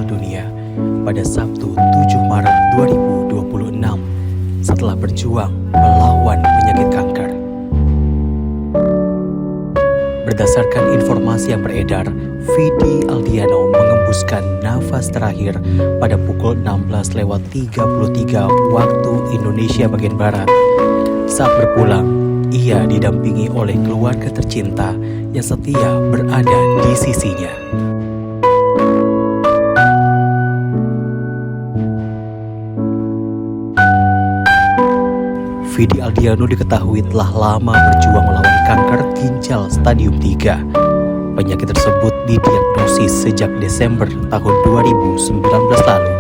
meninggal dunia pada Sabtu 7 Maret 2026 setelah berjuang melawan penyakit kanker. Berdasarkan informasi yang beredar, Vidi Aldiano mengembuskan nafas terakhir pada pukul 16:33 waktu Indonesia bagian Barat. Saat berpulang, ia didampingi oleh keluarga tercinta yang setia berada di sisinya. Vidi Aldiano diketahui telah lama berjuang melawan kanker ginjal stadium 3. Penyakit tersebut didiagnosis sejak Desember tahun 2019 lalu.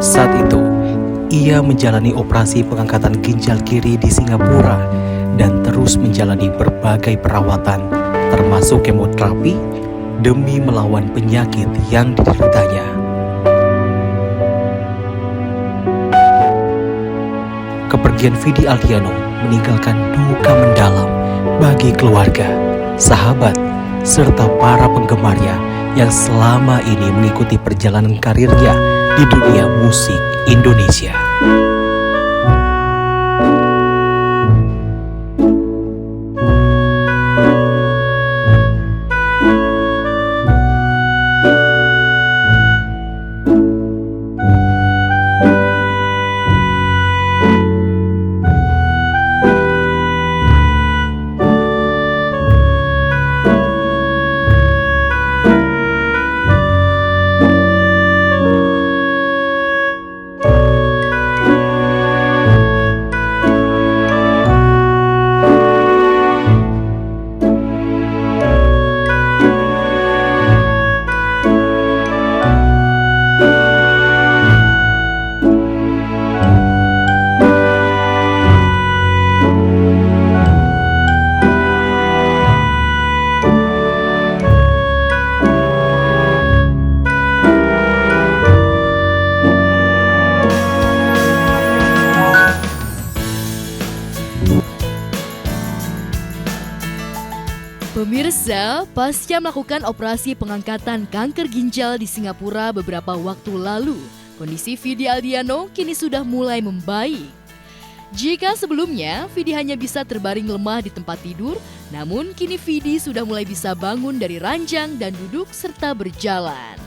Saat itu, ia menjalani operasi pengangkatan ginjal kiri di Singapura dan terus menjalani berbagai perawatan, termasuk kemoterapi, demi melawan penyakit yang dideritanya. Kepergian Vidi Aldiano meninggalkan duka mendalam bagi keluarga, sahabat, serta para penggemarnya yang selama ini mengikuti perjalanan karirnya di dunia musik Indonesia. Pemirsa, pasca melakukan operasi pengangkatan kanker ginjal di Singapura beberapa waktu lalu, kondisi Vidi Aldiano kini sudah mulai membaik. Jika sebelumnya Vidi hanya bisa terbaring lemah di tempat tidur, namun kini Vidi sudah mulai bisa bangun dari ranjang dan duduk serta berjalan.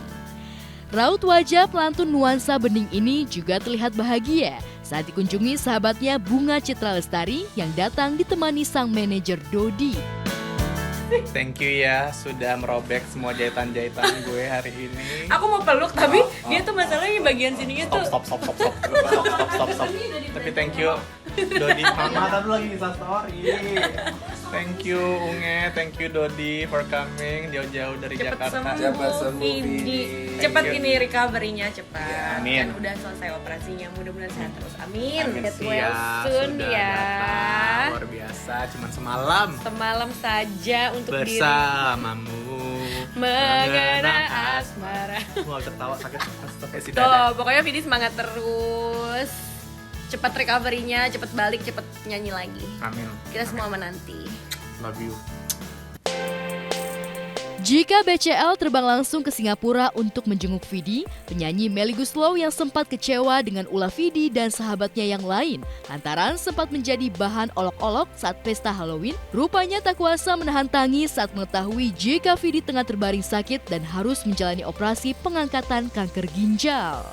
Raut wajah pelantun nuansa bening ini juga terlihat bahagia saat dikunjungi sahabatnya Bunga Citra Lestari yang datang ditemani sang manajer Dodi. Thank you ya sudah merobek semua jahitan-jahitan gue hari ini. Aku mau peluk tapi dia tuh masalahnya bagian sininya tuh. Stop. Tapi thank you Dodi. Mama tadi lagi Insta story. Thank you Unge, thank you Dodi for coming jauh-jauh dari Jakarta. Cepet sembuh Vidi. Cepet ini recovery-nya cepat. Ya, amin. Kan udah selesai operasinya, mudah-mudahan sehat terus. Amin. Get Siap, well soon sudah ya. datang, luar biasa, cuman semalam. Semalam saja untuk diri Bersamamu mengenang asmara. Mau ketawa sakit si Tuh, dada. pokoknya Vidi semangat terus. Cepat recovery-nya, cepat balik, cepat nyanyi lagi. Amin. Kita semua menanti. Love you. Jika BCL terbang langsung ke Singapura untuk menjenguk Vidi, penyanyi Melly Goeslaw yang sempat kecewa dengan ulah Vidi dan sahabatnya yang lain lantaran sempat menjadi bahan olok-olok saat pesta Halloween, rupanya tak kuasa menahan tangis saat mengetahui jika Vidi tengah terbaring sakit dan harus menjalani operasi pengangkatan kanker ginjal.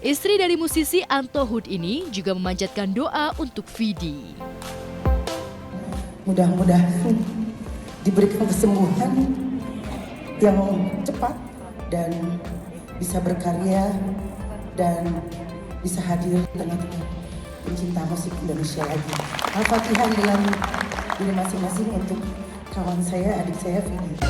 Istri dari musisi Anto Hood ini juga memanjatkan doa untuk Vidi. Mudah-mudahan diberikan kesembuhan yang cepat dan bisa berkarya dan bisa hadir di tengah-tengah pencinta musik Indonesia lagi. Al-Fatihah dalam diri masing-masing untuk kawan saya, adik saya Vidi.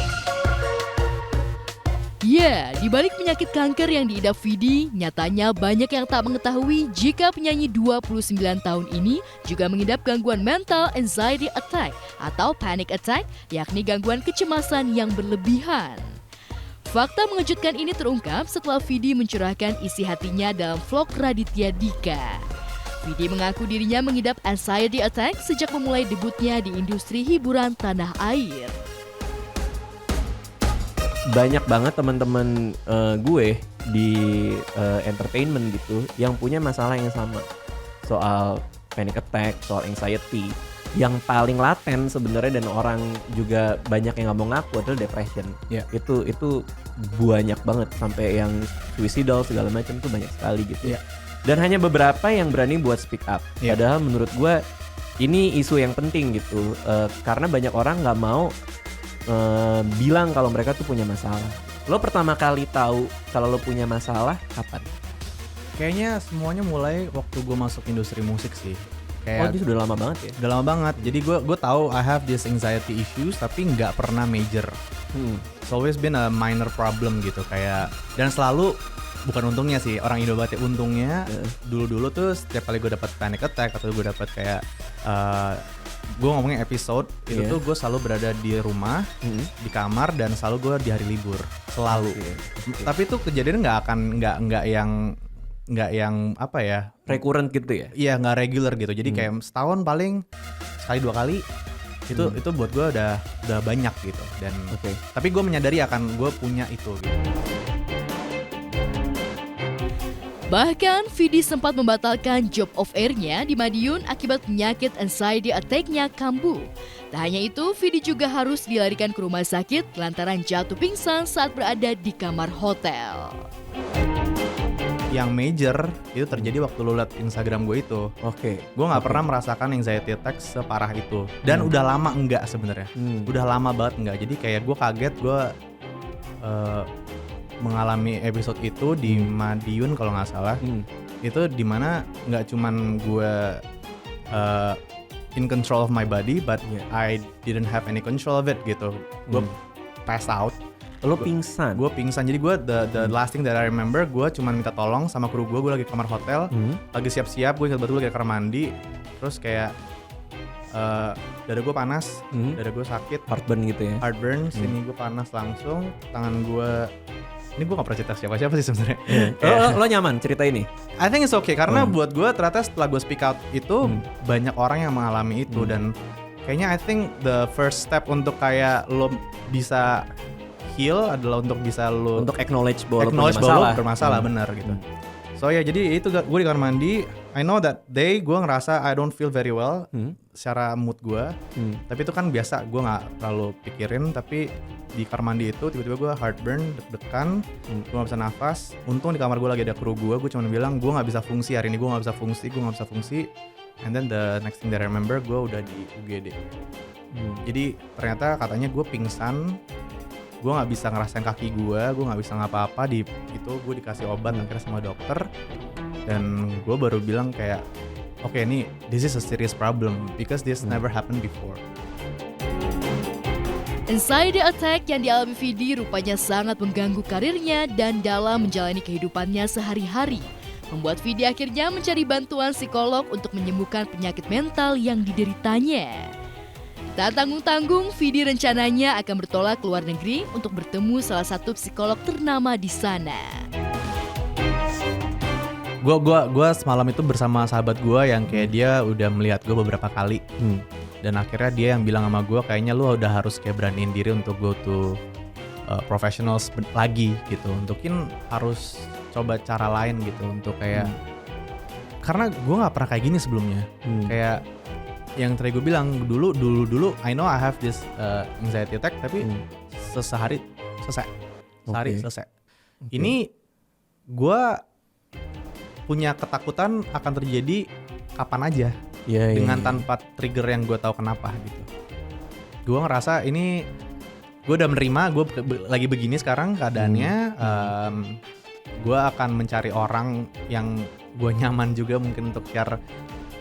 Ya, di balik penyakit kanker yang diidap Vidi, nyatanya banyak yang tak mengetahui jika penyanyi 29 tahun ini juga mengidap gangguan mental anxiety attack atau panic attack, yakni gangguan kecemasan yang berlebihan. Fakta mengejutkan ini terungkap setelah Vidi mencurahkan isi hatinya dalam vlog Raditya Dika. Vidi mengaku dirinya mengidap anxiety attack sejak memulai debutnya di industri hiburan tanah air. Banyak banget teman-teman gue di entertainment gitu yang punya masalah yang sama soal panic attack, soal anxiety. Yang paling laten sebenarnya dan orang juga banyak yang nggak mau ngaku adalah depression. Yeah. Itu banyak banget sampai yang suicidal segala macam tuh banyak sekali gitu. Yeah. Dan hanya beberapa yang berani buat speak up. Yeah. Padahal menurut gue ini isu yang penting gitu karena banyak orang nggak mau bilang kalau mereka tuh punya masalah. Lo pertama kali tahu kalau lo punya masalah kapan? Kayaknya semuanya mulai waktu gue masuk industri musik sih. Kayak Itu sudah lama banget ya? udah lama banget. Jadi gue tahu I have this anxiety issues tapi nggak pernah major. It's always been a minor problem gitu kayak, dan selalu bukan untungnya sih, orang Indo banget ya, untungnya dulu tuh setiap kali gue dapat panic attack atau gue dapat kayak gue ngomongin episode itu tuh gue selalu berada di rumah, di kamar, dan selalu gue di hari libur selalu. Tapi itu kejadian nggak yang apa ya, Recurrent gitu ya? iya nggak regular gitu. Jadi kayak setahun paling sekali 2 kali itu buat gue udah banyak gitu. Dan tapi gue menyadari akan gue punya itu gitu. Bahkan, Vidi sempat membatalkan job of air-nya di Madiun akibat penyakit anxiety attack-nya kambuh. Tak hanya itu, Vidi juga harus dilarikan ke rumah sakit lantaran jatuh pingsan saat berada di kamar hotel. Yang major itu terjadi waktu lo liat Instagram gue itu. Gue nggak pernah merasakan anxiety attack separah itu. Dan udah lama enggak sebenarnya. Udah lama banget enggak. Jadi kayak gue kaget gue mengalami episode itu di Madiun kalau nggak salah. Itu dimana nggak cuman gue in control of my body, but I didn't have any control of it gitu. Gue pass out. Lo pingsan? Gue pingsan. Jadi gue the last thing that I remember, gue cuma minta tolong sama kru gue lagi di kamar hotel, lagi siap-siap, gue ingat betul lagi di kamar mandi, terus kayak dada gue panas, dada gue sakit, Heartburn gitu ya? heartburn, sini gue panas langsung, tangan gue, ini gue gak pernah cerita siapa-siapa sih sebenarnya. Lo nyaman cerita ini? I think it's okay karena buat gue ternyata setelah gue speak out itu banyak orang yang mengalami itu, dan kayaknya I think the first step untuk kayak lo bisa heal adalah untuk bisa lo Untuk acknowledge bahwa lo punya masalah. lo bermasalah, benar gitu. So ya, jadi itu gue di kamar mandi. I know that day gue ngerasa I don't feel very well secara mood gue. Tapi itu kan biasa, gue nggak terlalu pikirin. Tapi di kamar mandi itu tiba-tiba gue heartburn, deg-degan, gue nggak bisa nafas. Untung di kamar gue lagi ada kru gue cuma bilang gue nggak bisa fungsi hari ini, gue nggak bisa fungsi. And then the next thing that I remember, gue udah di UGD. Jadi ternyata katanya gue pingsan. Gue nggak bisa ngerasain kaki gue nggak bisa ngapa-apa. Di itu gue dikasih obat akhirnya sama dokter, dan gue baru bilang kayak okay, ini this is a serious problem because this never happened before. Anxiety attack yang dialami Vidi rupanya sangat mengganggu karirnya dan dalam menjalani kehidupannya sehari-hari, membuat Vidi akhirnya mencari bantuan psikolog untuk menyembuhkan penyakit mental yang dideritanya. Tak tanggung-tanggung, Vidi rencananya akan bertolak ke luar negeri untuk bertemu salah satu psikolog ternama di sana. Gue semalam itu bersama sahabat gue yang kayak dia udah melihat gue beberapa kali, dan akhirnya dia yang bilang sama gue kayaknya lu udah harus kayak beraniin diri untuk go to professionals lagi gitu, untukin harus coba cara lain gitu untuk kayak karena gue nggak pernah kayak gini sebelumnya. Kayak yang tadi gue bilang dulu I know I have this anxiety attack, tapi sehari selesai. Ini gue punya ketakutan akan terjadi kapan aja, dengan tanpa trigger yang gue tahu kenapa gitu. Gue ngerasa ini gue udah menerima, gue lagi begini sekarang keadaannya. Gue akan mencari orang yang gue nyaman juga mungkin untuk share.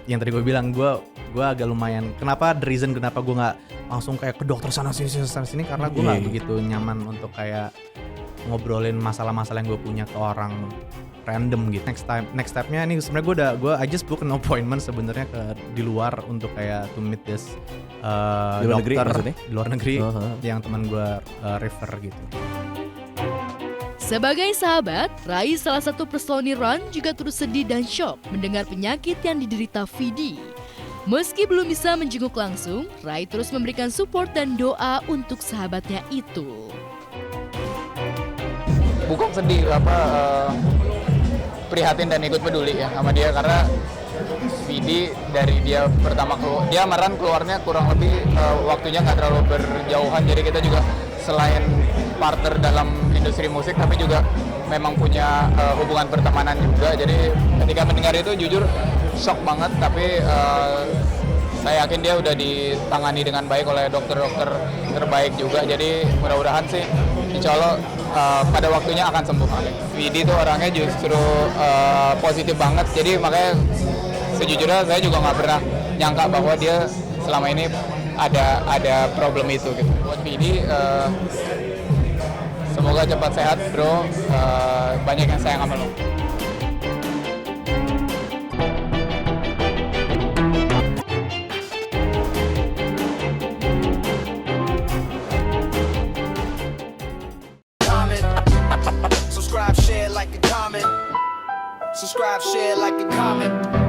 Yang tadi gue bilang gue agak lumayan. Kenapa the reason kenapa gue nggak langsung kayak ke dokter sana sini karena gue nggak begitu nyaman untuk kayak ngobrolin masalah-masalah yang gue punya ke orang random gitu. Next stepnya ini sebenarnya I just book an appointment sebenarnya di luar untuk kayak to meet this dokter di luar negeri yang teman gue refer gitu. Sebagai sahabat, Rai salah satu personil Run juga turut sedih dan shock mendengar penyakit yang diderita Vidi. Meski belum bisa menjenguk langsung, Rai terus memberikan support dan doa untuk sahabatnya itu. Bukan sedih prihatin dan ikut peduli ya sama dia, karena Vidi dari dia pertama keluar, dia Maran keluarnya kurang lebih waktunya nggak terlalu berjauhan, jadi kita juga selain partner dalam industri musik tapi juga memang punya hubungan pertemanan juga. Jadi ketika mendengar itu jujur shock banget, tapi saya yakin dia udah ditangani dengan baik oleh dokter-dokter terbaik juga. Jadi mudah-mudahan sih insya Allah pada waktunya akan sembuh. Vidi tuh orangnya justru positif banget, jadi makanya sejujurnya saya juga nggak pernah nyangka bahwa dia selama ini ada problem itu gitu. Buat Vidi semoga cepat sehat bro, banyak yang sayang sama lo. Subscribe, share, like a comment.